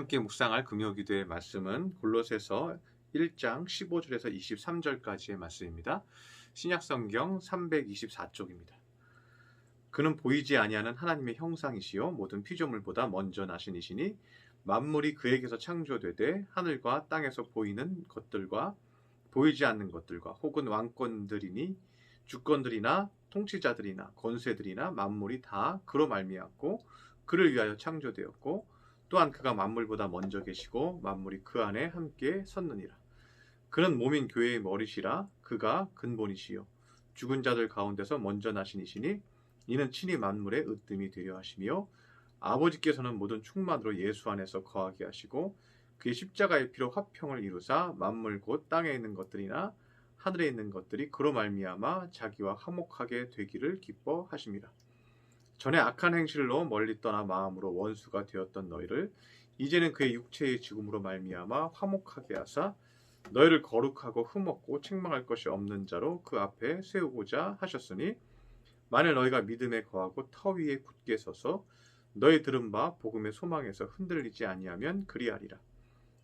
함께 묵상할 금요기도의 말씀은 골로새서 1장 15절에서 23절까지의 말씀입니다. 신약성경 324쪽입니다. 그는 보이지 아니하는 하나님의 형상이시요 모든 피조물보다 먼저 나신 이시니 만물이 그에게서 창조되되 하늘과 땅에서 보이는 것들과 보이지 않는 것들과 혹은 왕권들이니 주권들이나 통치자들이나 권세들이나 만물이 다 그로 말미암고 그를 위하여 창조되었고 또한 그가 만물보다 먼저 계시고 만물이 그 안에 함께 섰느니라. 그는 몸인 교회의 머리시라. 그가 근본이시요 죽은 자들 가운데서 먼저 나신 이시니 이는 친히 만물의 으뜸이 되려 하시며 아버지께서는 모든 충만으로 예수 안에서 거하게 하시고 그의 십자가의 피로 화평을 이루사 만물 곧 땅에 있는 것들이나 하늘에 있는 것들이 그로 말미암아 자기와 화목하게 되기를 기뻐하심이라. 전에 악한 행실로 멀리 떠나 마음으로 원수가 되었던 너희를 이제는 그의 육체의 죽음으로 말미암아 화목하게 하사 너희를 거룩하고 흠없고 책망할 것이 없는 자로 그 앞에 세우고자 하셨으니 만일 너희가 믿음에 거하고 터 위에 굳게 서서 너희 들은 바 복음의 소망에서 흔들리지 아니하면 그리하리라.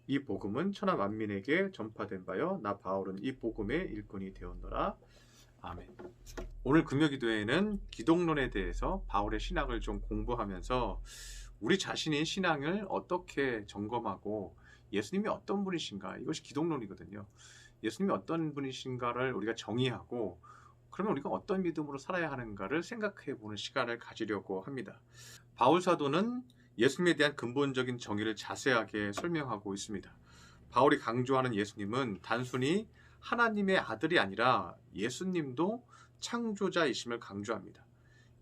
이 복음은 천하 만민에게 전파된 바여 나 바울은 이 복음의 일꾼이 되었노라. 아멘. 오늘 금요기도회에는 기독론에 대해서 바울의 신학을 좀 공부하면서 우리 자신의 신앙을 어떻게 점검하고 예수님이 어떤 분이신가, 이것이 기독론이거든요. 예수님이 어떤 분이신가를 우리가 정의하고 그러면 우리가 어떤 믿음으로 살아야 하는가를 생각해 보는 시간을 가지려고 합니다. 바울 사도는 예수님에 대한 근본적인 정의를 자세하게 설명하고 있습니다. 바울이 강조하는 예수님은 단순히 하나님의 아들이 아니라 예수님도 창조자이심을 강조합니다.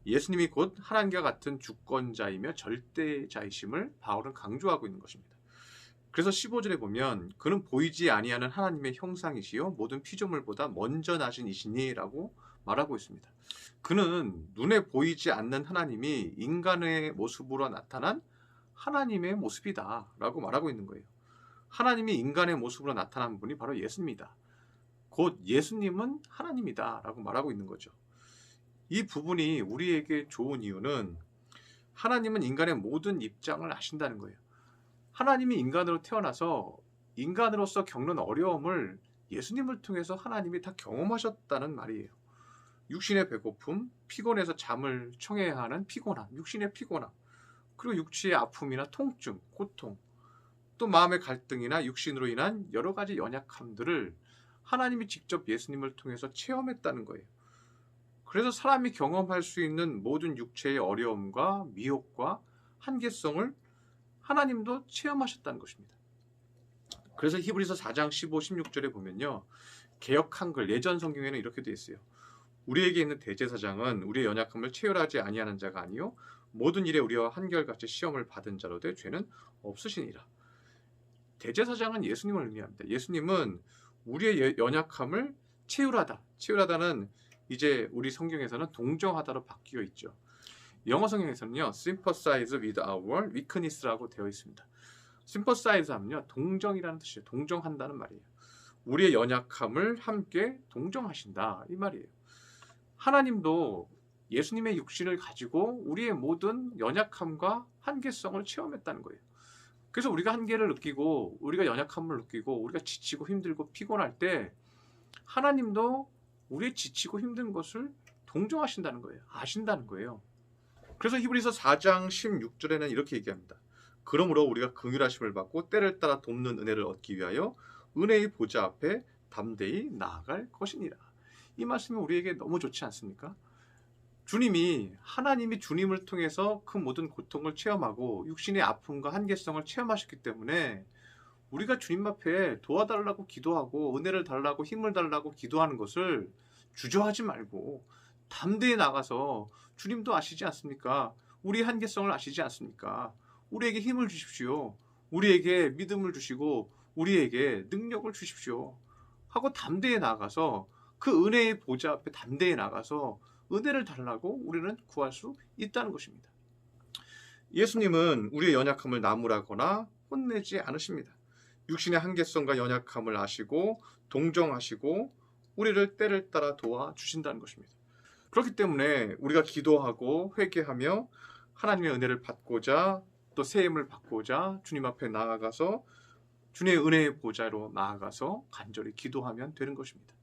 예수님이 곧 하나님과 같은 주권자이며 절대자이심을 바울은 강조하고 있는 것입니다. 그래서 15절에 보면 그는 보이지 아니하는 하나님의 형상이시요 모든 피조물보다 먼저 나신 이시니 라고 말하고 있습니다. 그는 눈에 보이지 않는 하나님이 인간의 모습으로 나타난 하나님의 모습이다 라고 말하고 있는 거예요. 하나님이 인간의 모습으로 나타난 분이 바로 예수님이다. 곧 예수님은 하나님이다 라고 말하고 있는 거죠. 이 부분이 우리에게 좋은 이유는 하나님은 인간의 모든 입장을 아신다는 거예요. 하나님이 인간으로 태어나서 인간으로서 겪는 어려움을 예수님을 통해서 하나님이 다 경험하셨다는 말이에요. 육신의 배고픔, 피곤해서 잠을 청해야 하는 피곤함, 육신의 피곤함, 그리고 육체의 아픔이나 통증, 고통, 또 마음의 갈등이나 육신으로 인한 여러 가지 연약함들을 하나님이 직접 예수님을 통해서 체험했다는 거예요. 그래서 사람이 경험할 수 있는 모든 육체의 어려움과 미혹과 한계성을 하나님도 체험하셨다는 것입니다. 그래서 히브리서 4장 15, 16절에 보면요. 개역 한글 예전 성경에는 이렇게 되어 있어요. 우리에게 있는 대제사장은 우리의 연약함을 체휼하지 아니하는 자가 아니요 모든 일에 우리와 한결같이 시험을 받은 자로 되 죄는 없으시니라. 대제사장은 예수님을 의미합니다. 예수님은 우리의 연약함을 체휼하다. 체휼하다는 이제 우리 성경에서는 동정하다로 바뀌어 있죠. 영어 성경에서는요, sympathize with our weakness라고 되어 있습니다. sympathize 하면요, 동정이라는 뜻이에요. 동정한다는 말이에요. 우리의 연약함을 함께 동정하신다 이 말이에요. 하나님도 예수님의 육신을 가지고 우리의 모든 연약함과 한계성을 체험했다는 거예요. 그래서 우리가 한계를 느끼고 우리가 연약함을 느끼고 우리가 지치고 힘들고 피곤할 때 하나님도 우리의 지치고 힘든 것을 동정하신다는 거예요. 아신다는 거예요. 그래서 히브리서 4장 16절에는 이렇게 얘기합니다. 그러므로 우리가 긍휼하심을 받고 때를 따라 돕는 은혜를 얻기 위하여 은혜의 보좌 앞에 담대히 나아갈 것이니라. 이 말씀이 우리에게 너무 좋지 않습니까? 하나님이 주님을 통해서 그 모든 고통을 체험하고 육신의 아픔과 한계성을 체험하셨기 때문에 우리가 주님 앞에 도와달라고 기도하고 은혜를 달라고 힘을 달라고 기도하는 것을 주저하지 말고 담대히 나가서 주님도 아시지 않습니까? 우리의 한계성을 아시지 않습니까? 우리에게 힘을 주십시오. 우리에게 믿음을 주시고 우리에게 능력을 주십시오. 하고 담대히 나가서 그 은혜의 보좌 앞에 담대히 나가서 은혜를 달라고 우리는 구할 수 있다는 것입니다. 예수님은 우리의 연약함을 나무라거나 혼내지 않으십니다. 육신의 한계성과 연약함을 아시고 동정하시고 우리를 때를 따라 도와주신다는 것입니다. 그렇기 때문에 우리가 기도하고 회개하며 하나님의 은혜를 받고자 또 새 힘을 받고자 주님 앞에 나아가서 주님의 은혜의 보좌로 나아가서 간절히 기도하면 되는 것입니다.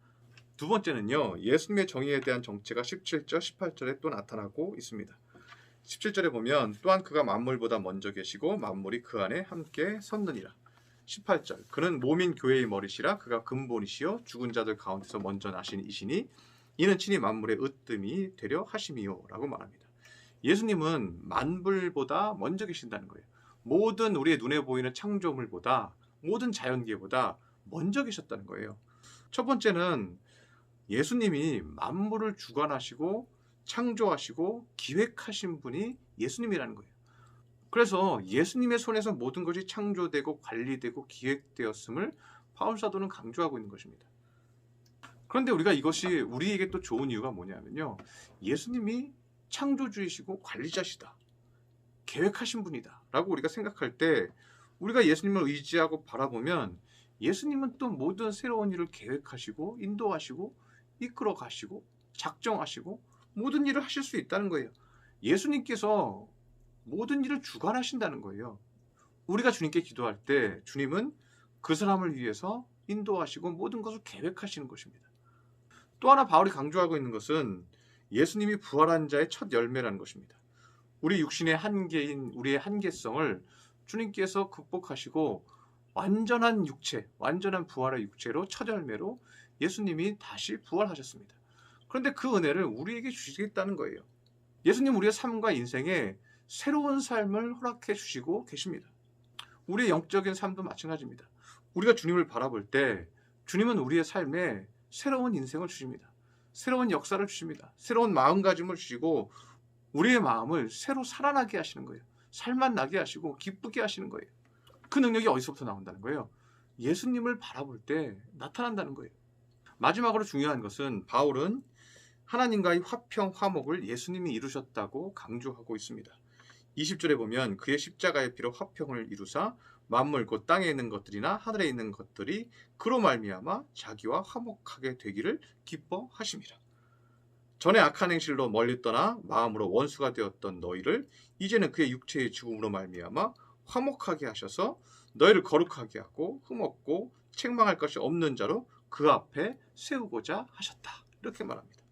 두 번째는요, 예수님의 정의에 대한 정체가 17절, 18절에 또 나타나고 있습니다. 17절에 보면 또한 그가 만물보다 먼저 계시고 만물이 그 안에 함께 섰느니라. 18절 그는 몸인 교회의 머리시라. 그가 근본이시요 죽은 자들 가운데서 먼저 나신 이시니 이는 친히 만물의 으뜸이 되려 하심이요 라고 말합니다. 예수님은 만물보다 먼저 계신다는 거예요. 모든 우리의 눈에 보이는 창조물보다, 모든 자연계보다 먼저 계셨다는 거예요. 첫 번째는 예수님이 만물을 주관하시고 창조하시고 기획하신 분이 예수님이라는 거예요. 그래서 예수님의 손에서 모든 것이 창조되고 관리되고 기획되었음을 바울 사도는 강조하고 있는 것입니다. 그런데 우리가 이것이 우리에게 또 좋은 이유가 뭐냐면요, 예수님이 창조주이시고 관리자시다, 계획하신 분이다 라고 우리가 생각할 때, 우리가 예수님을 의지하고 바라보면 예수님은 또 모든 새로운 일을 계획하시고 인도하시고 이끌어 가시고 작정하시고 모든 일을 하실 수 있다는 거예요. 예수님께서 모든 일을 주관하신다는 거예요. 우리가 주님께 기도할 때 주님은 그 사람을 위해서 인도하시고 모든 것을 계획하시는 것입니다. 또 하나 바울이 강조하고 있는 것은 예수님이 부활한 자의 첫 열매라는 것입니다. 우리 육신의 한계인 우리의 한계성을 주님께서 극복하시고 완전한 육체, 완전한 부활의 육체로 첫 열매로 예수님이 다시 부활하셨습니다. 그런데 그 은혜를 우리에게 주시겠다는 거예요. 예수님 우리의 삶과 인생에 새로운 삶을 허락해 주시고 계십니다. 우리의 영적인 삶도 마찬가지입니다. 우리가 주님을 바라볼 때 주님은 우리의 삶에 새로운 인생을 주십니다. 새로운 역사를 주십니다. 새로운 마음가짐을 주시고 우리의 마음을 새로 살아나게 하시는 거예요. 살만 나게 하시고 기쁘게 하시는 거예요. 그 능력이 어디서부터 나온다는 거예요? 예수님을 바라볼 때 나타난다는 거예요. 마지막으로 중요한 것은 바울은 하나님과의 화평, 화목을 예수님이 이루셨다고 강조하고 있습니다. 20절에 보면 그의 십자가의 피로 화평을 이루사 만물 곧 땅에 있는 것들이나 하늘에 있는 것들이 그로 말미암아 자기와 화목하게 되기를 기뻐하심이라. 전에 악한 행실로 멀리 떠나 마음으로 원수가 되었던 너희를 이제는 그의 육체의 죽음으로 말미암아 화목하게 하셔서 너희를 거룩하게 하고 흠없고 책망할 것이 없는 자로 그 앞에 세우고자 하셨다. 이렇게 말합니다.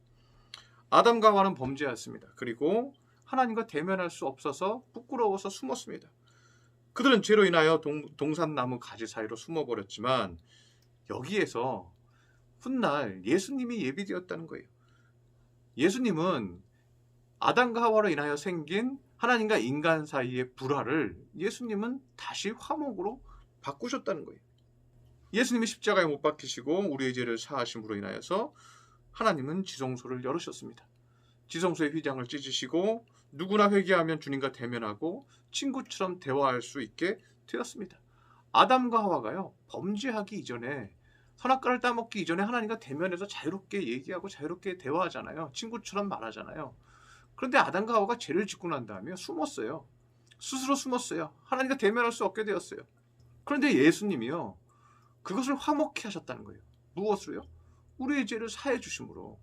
아담과 하와는 범죄하였습니다. 그리고 하나님과 대면할 수 없어서 부끄러워서 숨었습니다. 그들은 죄로 인하여 동산나무 가지 사이로 숨어버렸지만 여기에서 훗날 예수님이 예비되었다는 거예요. 예수님은 아담과 하와로 인하여 생긴 하나님과 인간 사이의 불화를 예수님은 다시 화목으로 바꾸셨다는 거예요. 예수님이 십자가에 못 박히시고 우리의 죄를 사하심으로 인하여서 하나님은 지성소를 열으셨습니다. 지성소의 휘장을 찢으시고 누구나 회개하면 주님과 대면하고 친구처럼 대화할 수 있게 되었습니다. 아담과 하와가요, 범죄하기 이전에, 선악과를 따먹기 이전에 하나님과 대면해서 자유롭게 얘기하고 자유롭게 대화하잖아요. 친구처럼 말하잖아요. 그런데 아담과 하와가 죄를 짓고 난 다음에 숨었어요. 스스로 숨었어요. 하나님과 대면할 수 없게 되었어요. 그런데 예수님이요, 그것을 화목케 하셨다는 거예요. 무엇으로요? 우리의 죄를 사해 주심으로.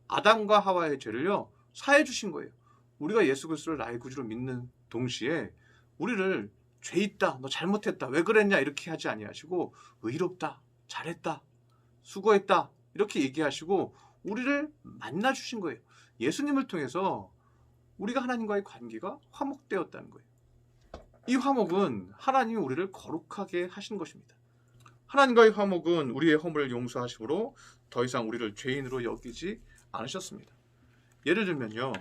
아담과 하와의 죄를요, 사해 주신 거예요. 우리가 예수 그리스도를 나의 구주로 믿는 동시에 우리를 죄 있다, 너 잘못했다, 왜 그랬냐 이렇게 하지 아니하시고 의롭다, 잘했다, 수고했다 이렇게 얘기하시고 우리를 만나 주신 거예요. 예수님을 통해서 우리가 하나님과의 관계가 화목되었다는 거예요. 이 화목은 하나님이 우리를 거룩하게 하신 것입니다. 하나님과의 화목은 우리의 허물을 용서하심으로 더 이상 우리를 죄인으로 여기지 않으셨습니다. 예를 들면요,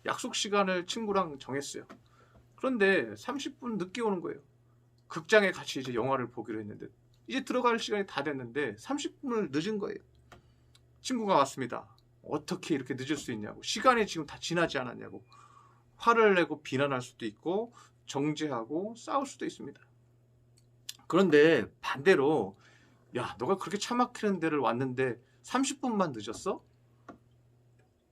약속 시간을 친구랑 정했어요. 그런데 30분 늦게 오는 거예요. 극장에 같이 이제 영화를 보기로 했는데 이제 들어갈 시간이 다 됐는데 30분을 늦은 거예요. 친구가 왔습니다. 어떻게 이렇게 늦을 수 있냐고, 시간이 지금 다 지나지 않았냐고 화를 내고 비난할 수도 있고 정죄하고 싸울 수도 있습니다. 그런데 반대로, 야, 너가 그렇게 차 막히는 데를 왔는데 30분만 늦었어?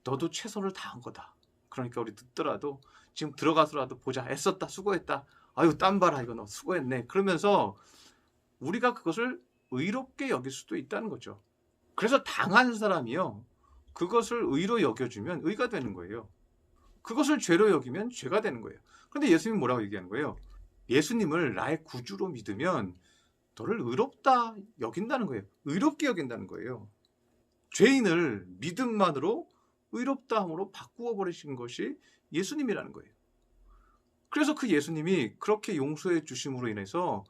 너도 최선을 다한 거다. 그러니까 우리 늦더라도 지금 들어가서라도 보자. 애썼다, 수고했다. 아유, 땀 봐라, 이거 너 수고했네. 그러면서 우리가 그것을 의롭게 여길 수도 있다는 거죠. 그래서 당한 사람이요, 그것을 의로 여겨주면 의가 되는 거예요. 그것을 죄로 여기면 죄가 되는 거예요. 그런데 예수님이 뭐라고 얘기하는 거예요? 예수님을 나의 구주로 믿으면 너를 의롭다 여긴다는 거예요. 의롭게 여긴다는 거예요. 죄인을 믿음만으로 의롭다함으로 바꾸어 버리신 것이 예수님이라는 거예요. 그래서 그 예수님이 그렇게 용서해 주심으로 인해서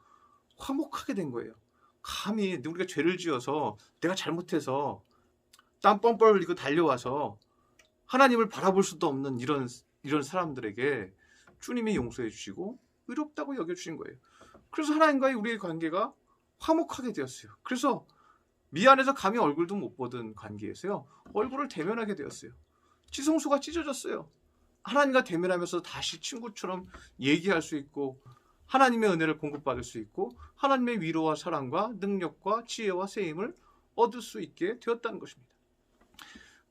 화목하게 된 거예요. 감히 우리가 죄를 지어서 내가 잘못해서 땀 뻘뻘 흘리고 달려와서 하나님을 바라볼 수도 없는 이런 사람들에게 주님이 용서해 주시고 의롭다고 여겨주신 거예요. 그래서 하나님과의 우리의 관계가 화목하게 되었어요. 그래서 미안해서 감히 얼굴도 못 보던 관계에서요, 얼굴을 대면하게 되었어요. 지성소가 찢어졌어요. 하나님과 대면하면서 다시 친구처럼 얘기할 수 있고, 하나님의 은혜를 공급받을 수 있고, 하나님의 위로와 사랑과 능력과 지혜와 세임을 얻을 수 있게 되었다는 것입니다.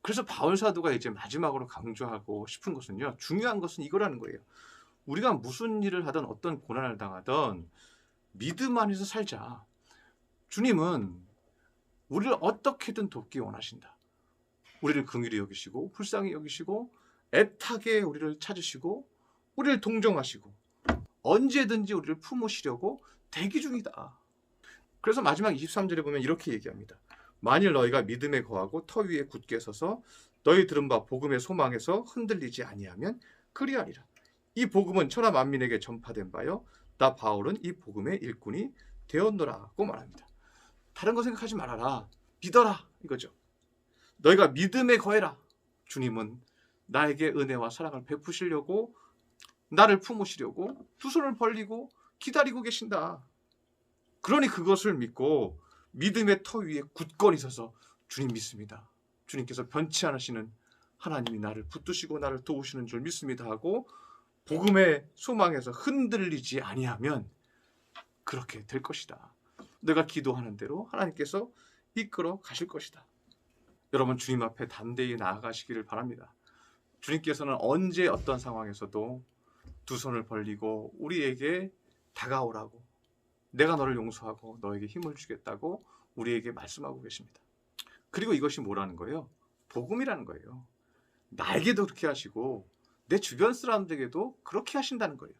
그래서 바울 사도가 이제 마지막으로 강조하고 싶은 것은요, 중요한 것은 이거라는 거예요. 우리가 무슨 일을 하든 어떤 고난을 당하든 믿음 안에서 살자. 주님은 우리를 어떻게든 돕기 원하신다. 우리를 긍휼히 여기시고 불쌍히 여기시고 애타게 우리를 찾으시고 우리를 동정하시고 언제든지 우리를 품으시려고 대기 중이다. 그래서 마지막 23절에 보면 이렇게 얘기합니다. 만일 너희가 믿음에 거하고 터 위에 굳게 서서 너희 들은 바 복음의 소망에서 흔들리지 아니하면 그리하리라. 이 복음은 천하 만민에게 전파된 바요 나 바울은 이 복음의 일꾼이 되었노라고 말합니다. 다른 거 생각하지 말아라. 믿어라 이거죠. 너희가 믿음에 거해라. 주님은 나에게 은혜와 사랑을 베푸시려고 나를 품으시려고 두 손을 벌리고 기다리고 계신다. 그러니 그것을 믿고 믿음의 터 위에 굳건히 서서 주님 믿습니다. 주님께서 변치 않으시는 하나님이 나를 붙드시고 나를 도우시는 줄 믿습니다 하고 복음의 소망에서 흔들리지 아니하면 그렇게 될 것이다. 내가 기도하는 대로 하나님께서 이끌어 가실 것이다. 여러분 주님 앞에 담대히 나아가시기를 바랍니다. 주님께서는 언제 어떤 상황에서도 두 손을 벌리고 우리에게 다가오라고 내가 너를 용서하고 너에게 힘을 주겠다고 우리에게 말씀하고 계십니다. 그리고 이것이 뭐라는 거예요? 복음이라는 거예요. 나에게도 그렇게 하시고 내 주변 사람들에게도 그렇게 하신다는 거예요.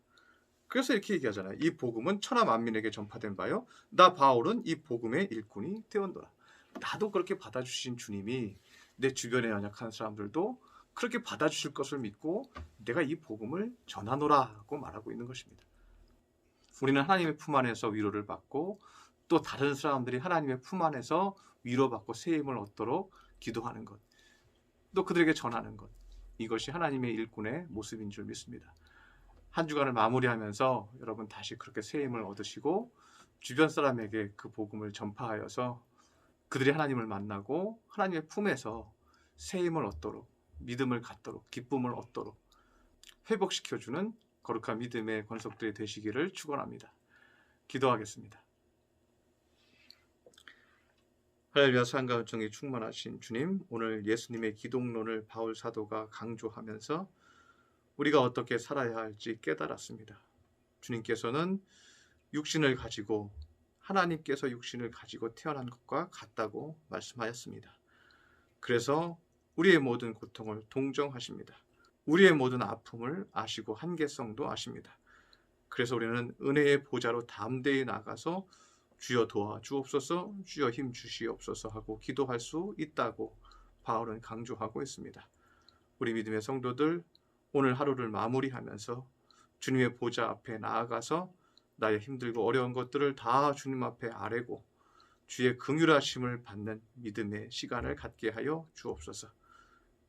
그래서 이렇게 얘기하잖아요. 이 복음은 천하 만민에게 전파된 바요 나 바울은 이 복음의 일꾼이 되었노라. 나도 그렇게 받아주신 주님이 내 주변에 연약한 사람들도 그렇게 받아주실 것을 믿고 내가 이 복음을 전하노라고 말하고 있는 것입니다. 우리는 하나님의 품 안에서 위로를 받고 또 다른 사람들이 하나님의 품 안에서 위로받고 세임을 얻도록 기도하는 것, 또 그들에게 전하는 것, 이것이 하나님의 일꾼의 모습인 줄 믿습니다. 한 주간을 마무리하면서 여러분 다시 그렇게 세임을 얻으시고 주변 사람에게 그 복음을 전파하여서 그들이 하나님을 만나고 하나님의 품에서 세임을 얻도록, 믿음을 갖도록, 기쁨을 얻도록 회복시켜주는 거룩한 믿음의 권속들이 되시기를 축원합니다. 기도하겠습니다. 할렐루야. 사랑과 은총이 충만하신 주님, 오늘 예수님의 기독론을 바울 사도가 강조하면서 우리가 어떻게 살아야 할지 깨달았습니다. 주님께서는 육신을 가지고 하나님께서 육신을 가지고 태어난 것과 같다고 말씀하였습니다. 그래서 우리의 모든 고통을 동정하십니다. 우리의 모든 아픔을 아시고 한계성도 아십니다. 그래서 우리는 은혜의 보좌로 담대히 나가서 주여 도와주옵소서, 주여 힘 주시옵소서 하고 기도할 수 있다고 바울은 강조하고 있습니다. 우리 믿음의 성도들 오늘 하루를 마무리하면서 주님의 보좌 앞에 나아가서 나의 힘들고 어려운 것들을 다 주님 앞에 아뢰고 주의 긍휼하심을 받는 믿음의 시간을 갖게 하여 주옵소서.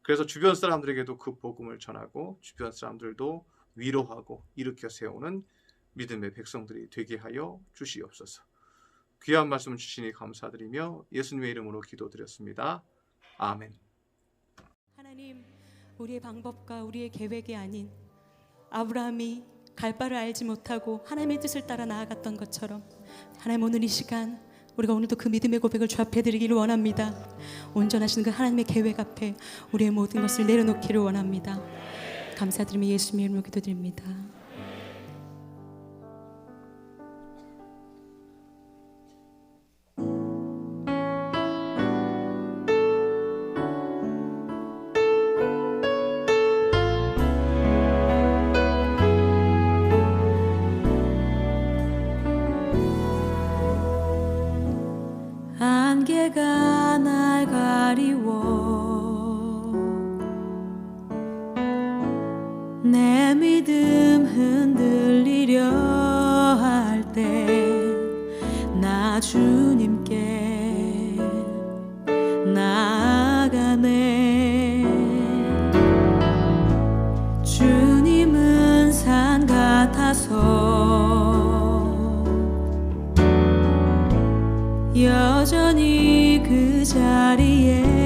그래서 주변 사람들에게도 그 복음을 전하고 주변 사람들도 위로하고 일으켜 세우는 믿음의 백성들이 되게 하여 주시옵소서. 귀한 말씀 주시니 감사드리며 예수님의 이름으로 기도드렸습니다. 아멘. 하나님, 우리의 방법과 우리의 계획이 아닌 아브라함이 갈 바를 알지 못하고 하나님의 뜻을 따라 나아갔던 것처럼 하나님 오늘 이 시간 우리가 오늘도 그 믿음의 고백을 주 앞에 드리기를 원합니다. 온전하신 그 하나님의 계획 앞에 우리의 모든 것을 내려놓기를 원합니다. 감사드리며 예수님의 이름으로 기도드립니다. 어둠가 날 가리워 내 믿음 흔들리려 할 때 나 주님께 나아가네 주님은 산 같아서 여전히 그 자리에